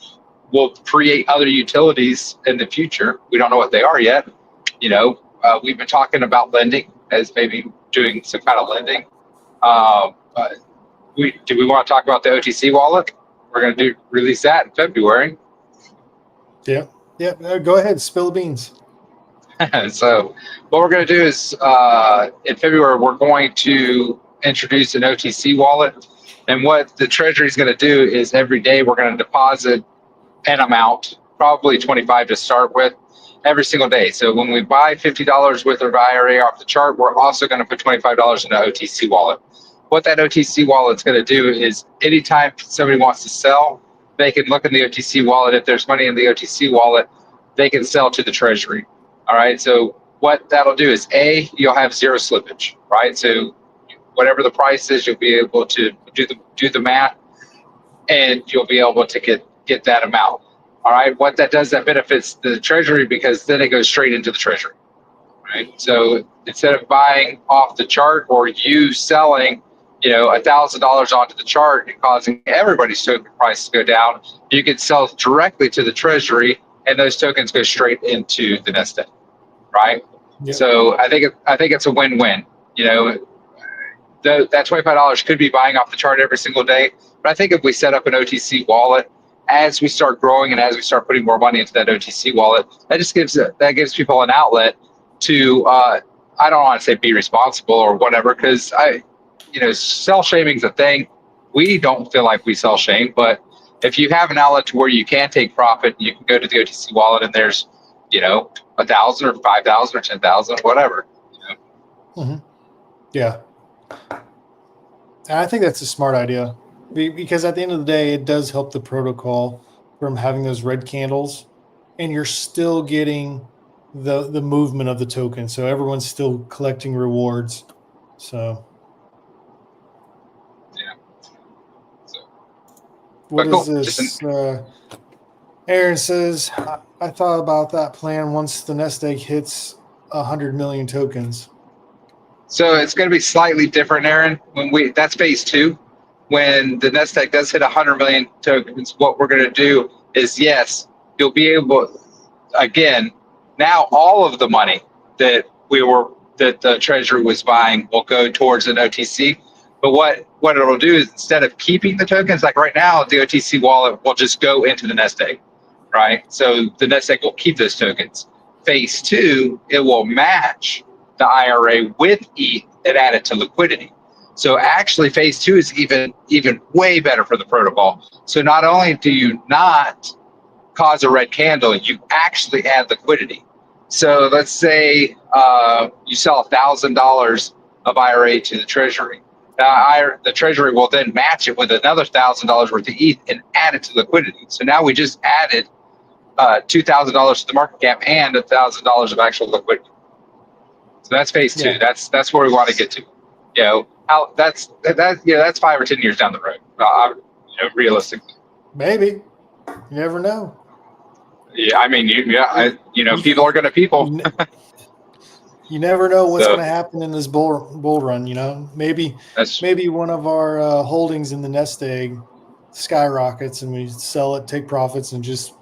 We'll create other utilities in the future. We don't know what they are yet. We've been talking about lending as maybe doing some kind of lending. But do we want to talk about the OTC wallet? We're going to release that in February. yeah, yeah. Go ahead, spill the beans. So what we're going to do is in February, we're going to introduce an OTC wallet. And what the Treasury is going to do is every day we're going to deposit an amount, probably 25 to start with. every single day. So when we buy $50 worth of IRA off the chart, we're also going to put $25 in an OTC wallet. What that OTC wallet's going to do is anytime somebody wants to sell, they can look in the OTC wallet. If there's money in the OTC wallet, they can sell to the treasury. All right. So what that'll do is you'll have zero slippage, right? So whatever the price is, you'll be able to do the math, and you'll be able to get that amount. All right. What that does, that benefits the treasury because then it goes straight into the treasury. Right. So instead of buying off the chart or you selling, $1,000 onto the chart and causing everybody's token price to go down, you can sell directly to the treasury, and those tokens go straight into the nest egg. Right. Yep. So I think it's a win-win. That $25 could be buying off the chart every single day, but I think if we set up an OTC wallet, as we start growing and as we start putting more money into that OTC wallet, that gives people an outlet to I don't want to say be responsible or whatever, because sell shaming is a thing. We don't feel like we sell shame, but if you have an outlet to where you can take profit, you can go to the OTC wallet and there's 1,000 or 5,000 or 10,000, whatever. Mm-hmm. Yeah. And I think that's a smart idea because at the end of the day, it does help the protocol from having those red candles, and you're still getting the movement of the token. So everyone's still collecting rewards. So yeah. What is this? Aaron says, I thought about that plan once the nest egg hits 100 million tokens. So it's going to be slightly different, Aaron. That's phase 2. When the nest egg does hit 100 million tokens, what we're going to do is, yes, you'll be able, again, now all of the money that the treasury was buying will go towards an OTC. But what it'll do is, instead of keeping the tokens, like right now, the OTC wallet will just go into the nest egg, right? So the nest egg will keep those tokens. Phase 2, it will match the IRA with ETH and add it to liquidity. So actually, phase 2 is even way better for the protocol. So not only do you not cause a red candle, you actually add liquidity. So let's say you sell $1,000 of IRA to the treasury. Now the treasury will then match it with another $1,000 worth of ETH and add it to liquidity. So now we just added $2,000 to the market cap and $1,000 of actual liquidity. So that's phase 2. Yeah. That's where we want to get to. That's 5 or 10 years down the road. Realistically. Maybe. You never know. Yeah, I mean, people are going to people. You never know what's going to happen in this bull run. Maybe one of our holdings in the nest egg skyrockets, and we sell it, take profits, and just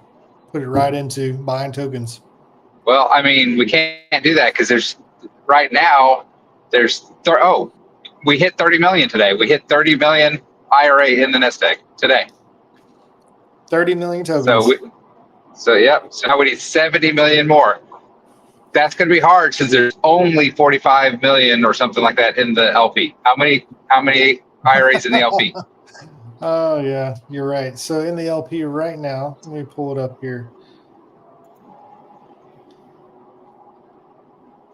put it right into buying tokens. Well, I mean, we can't do that because we hit 30 million today. We hit 30 million IRA in the nest egg today. 30 million tokens. So now we need 70 million more. That's going to be hard since there's only 45 million or something like that in the LP. How many IRAs in the LP? Oh yeah, you're right. So in the LP right now, let me pull it up here.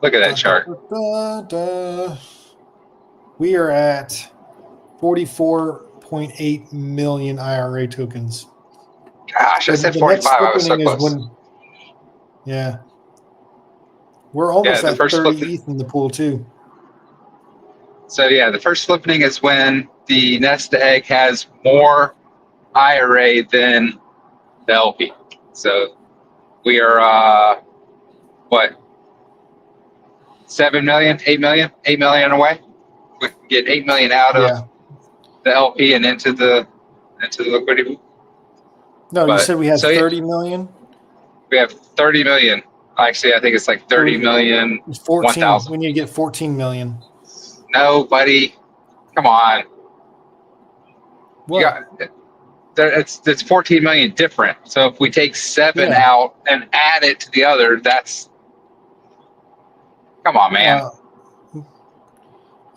Look at that chart. We are at 44.8 million IRA tokens. Gosh, I said 45. I was so close. Yeah. We're almost at 30 ETH in the pool too. So the first flippening is when the nest egg has more IRA than the LP. So we are 7 million, 8 million, 8 million away. We can get 8 million out of the LP and into the liquidity. No, you said we had 30 million? We have 30 million. Actually, I think it's like 30 million. 14. We need to get 14 million. No, buddy. Come on. What? It's 14 million different. So if we take 7 out and add it to the other, that's. Come on, man.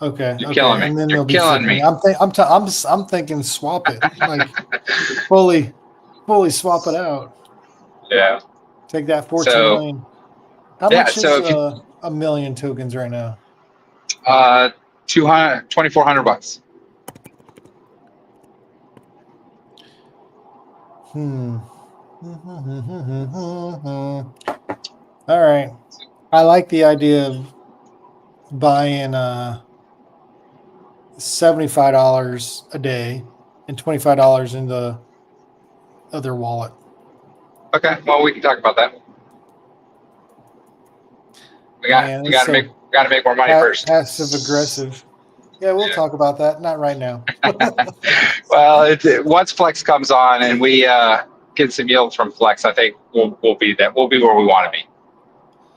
Okay. You're killing me. And then You're killing me. I'm thinking swap it, like fully swap it out. Yeah. Take that 14 million. How Yeah, much so is if you, a million tokens right now? 2,400 bucks. All right. I like the idea of buying $75 a day and $25 in the other wallet. Okay, well, we can talk about that. Man, We it's got to so make more money first. passive aggressive. Yeah, we'll Yeah. talk about that. Not right now. Well, once Flex comes on and we get some yields from Flex, I think we'll be that. We'll be where we want to be.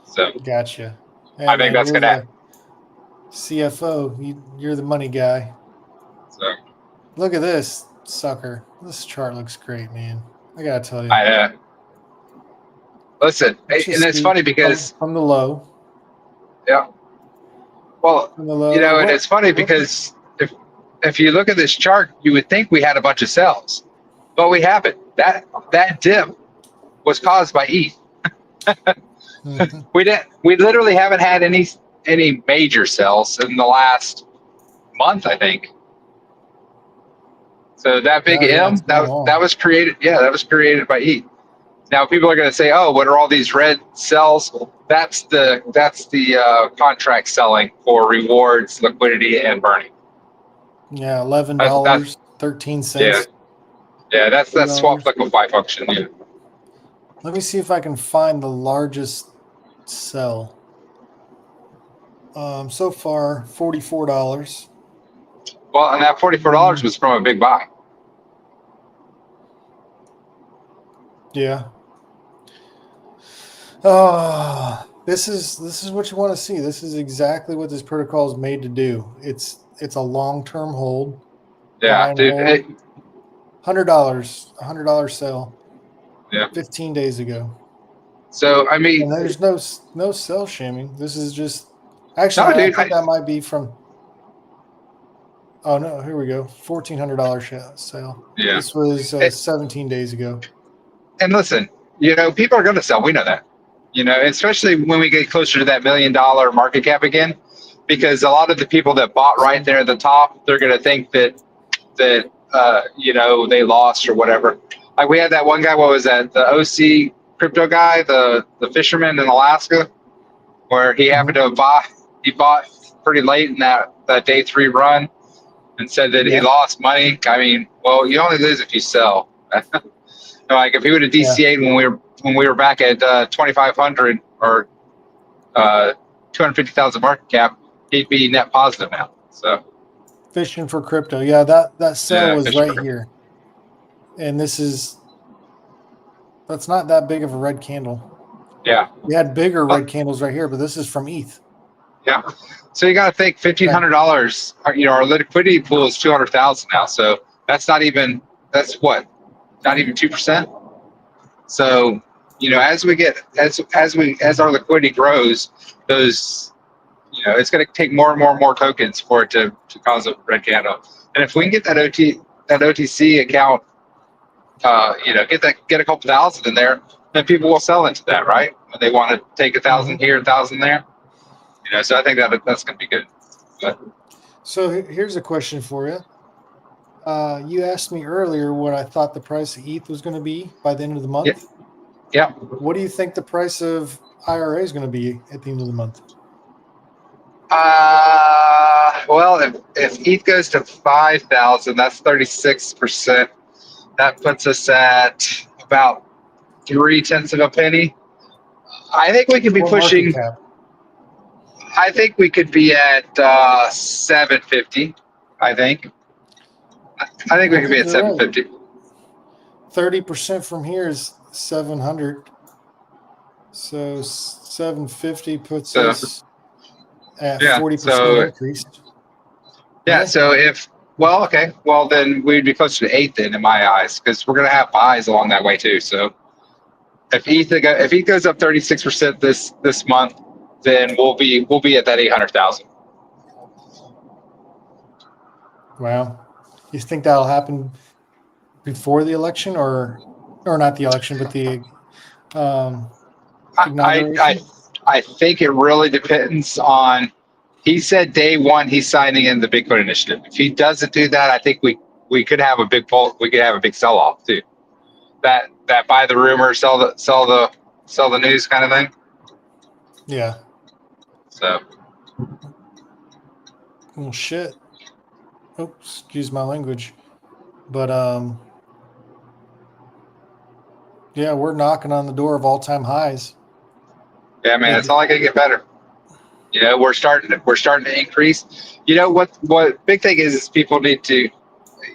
So Gotcha. Hey, I think man, that's you're gonna. the CFO. You're the money guy. So Look at this sucker. This chart looks great, man. I gotta tell you. I listen, Let's and just it's see funny because from the low. yeah. Well, From the low. and it's funny because if you look at this chart, you would think we had a bunch of sells, but we haven't. That dip was caused by ETH. Mhm. We didn't. We literally haven't had any major sells in the last month, I think. So that big Oh yeah, it's M been a long. that was created. Yeah, that was created by ETH. Now people are going to say, "Oh, what are all these red cells?" That's the contract selling for rewards, liquidity, and burning. Yeah, $11, That's 13 yeah, cents, yeah. That's swap $2. liquefy function. Yeah. Let me see if I can find the largest sell. So far, $44. Well, and that $44 was from a big buy. Yeah. This is what you want to see. This is exactly what this protocol is made to do. It's a long-term hold, buy Yeah, and dude. hold. $100 sell Yeah. 15 days ago. So I mean, And there's no sell shaming. This is just actually no, I dude. think that might be from. Oh no, here we go. $1,400 sale. Yeah. This was It, 17 days ago. and listen, people are going to sell. We know that. Especially when we get closer to that $1 million market cap again, because a lot of the people that bought right there at the top, they're going to think that they lost or whatever. Like we had that one guy. What was that? The OC crypto guy, the fisherman in Alaska, where he happened to buy. He bought pretty late in that day 3 run, and said that he Yeah. lost money. I mean, well, you only lose if you sell. Like if he would have Yeah. DCA'd when we were back at 2,500 or 250,000 market cap, he'd be net positive now. So Fishing for crypto. Yeah, that sell was right here. And that's not that big of a red candle. Yeah. We had bigger red candles right here, but this is from ETH. Yeah. So you got to think $1,500. Our liquidity pool is 200,000 now. So that's not even. That's what. Not even 2%. So as we get as our liquidity grows, those it's going to take more and more and more tokens for it to cause a red candle. And if we can get that OTC account, get a couple thousand in there, then people will sell into that, right? When they want to take 1,000 here, 1,000 there. So I think that's going to be good. But, so here's a question for you. You asked me earlier what I thought the price of ETH was going to be by the end of the month. Yeah. What do you think the price of IRA is going to be at the end of the month? Well, if ETH goes to 5,000, that's 36%. That puts us at about 0.3 of a penny. I think we could be pushing. I think we could be at 750. I think we could be at 750. 30% from here is 700. So 750 puts us at 40% increase. Yeah. So then we'd be closer to 8 then in my eyes, because we're gonna have buys along that way too. So if ETH goes up 36% this month, then we'll be at that 800,000. Wow. You think that'll happen before the election or not the election, but the inauguration? I think it really depends on. He said day one he's signing in the Bitcoin initiative. If he doesn't do that, I think we could have a big pull. We could have a big sell off too. That buy the rumor, sell the news kind of thing. Yeah. So Well, shit. Oops, excuse my language. But yeah, we're knocking on the door of all-time highs. yeah, man, it's only gonna get better. You know, we're starting to increase. You know what big thing is people need to,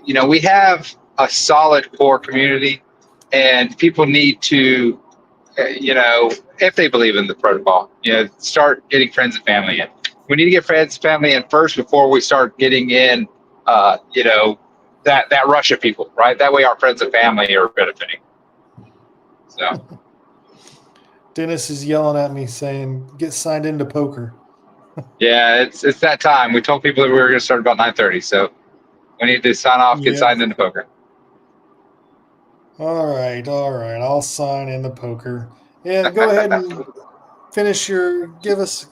you know, we have a solid core community, and people need to, you know, if they believe in the protocol, you know, start getting friends and family in. We need to get friends and family in first before we start getting in, you know, that rush of people, right? That way our friends and family are benefiting. So Dennis is yelling at me saying, "Get signed into poker." yeah, it's that time. We told people that we were going to start about 9:30, so we need to sign off, get Yep. signed into poker. All right. I'll sign into poker. Yeah, go ahead and finish your give us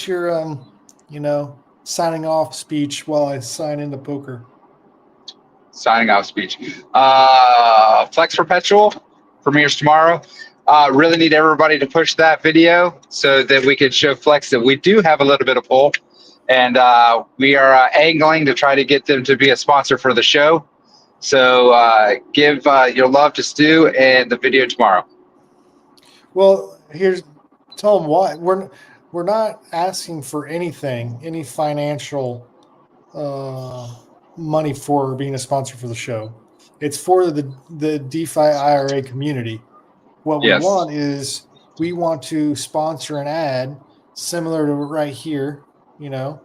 your you know, signing off speech while I sign into poker. Signing off speech. Flex Perpetual premieres tomorrow. Really need everybody to push that video so that we can show Flex that we do have a little bit of pull, and we are angling to try to get them to be a sponsor for the show. So give your love to Stu and the video tomorrow. Well, tell them why we're not asking for anything, any financial money for being a sponsor for the show. It's for the DeFi IRA community. What we Yes. want is we want to sponsor an ad similar to right here, you know,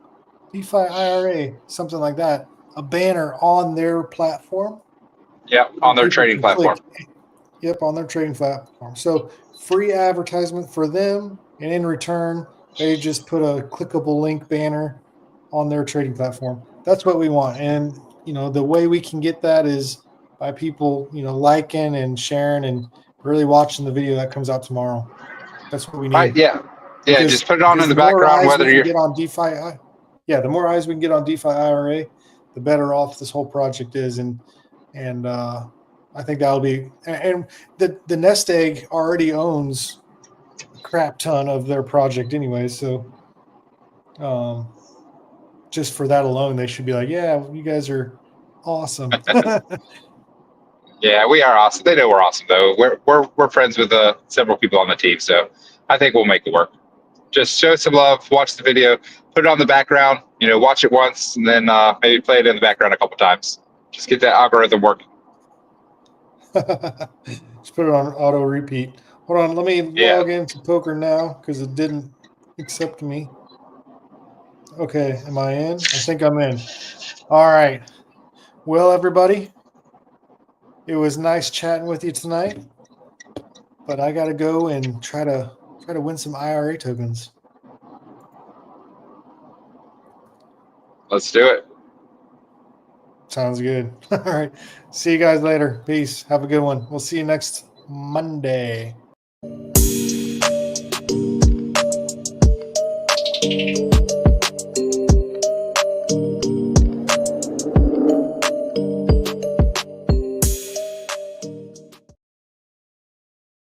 DeFi IRA, something like that, a banner on their platform. Yep, on their trading platform. Yep, on their trading platform. So free advertisement for them, and in return, they just put a clickable link banner on their trading platform. That's what we want. And you know, the way we can get that is by people, you know, liking and sharing and really watching the video that comes out tomorrow. That's what we need. Right? Yeah. Yeah. Just put it on in the the more background. eyes Whether we can you're get on DeFi, the more eyes we can get on DeFi IRA, the better off this whole project is. And I think that'll be. And the nest egg already owns a crap ton of their project anyway. So just for that alone, they should be like, yeah, you guys are awesome. Yeah, we are awesome. They know we're awesome though. We're friends with several people on the team, so I think we'll make it work. Just show some love, watch the video, put it on the background. You know, watch it once, and then maybe play it in the background a couple times. Just get that algorithm working. Just put it on auto repeat. Hold on, let me log into poker now because it didn't accept me. Okay, am I in? I think I'm in. All right. Well, everybody, it was nice chatting with you tonight, but I got to go and try to win some IRA tokens. Let's do it. Sounds good. All right. See you guys later. Peace. Have a good one. We'll see you next Monday.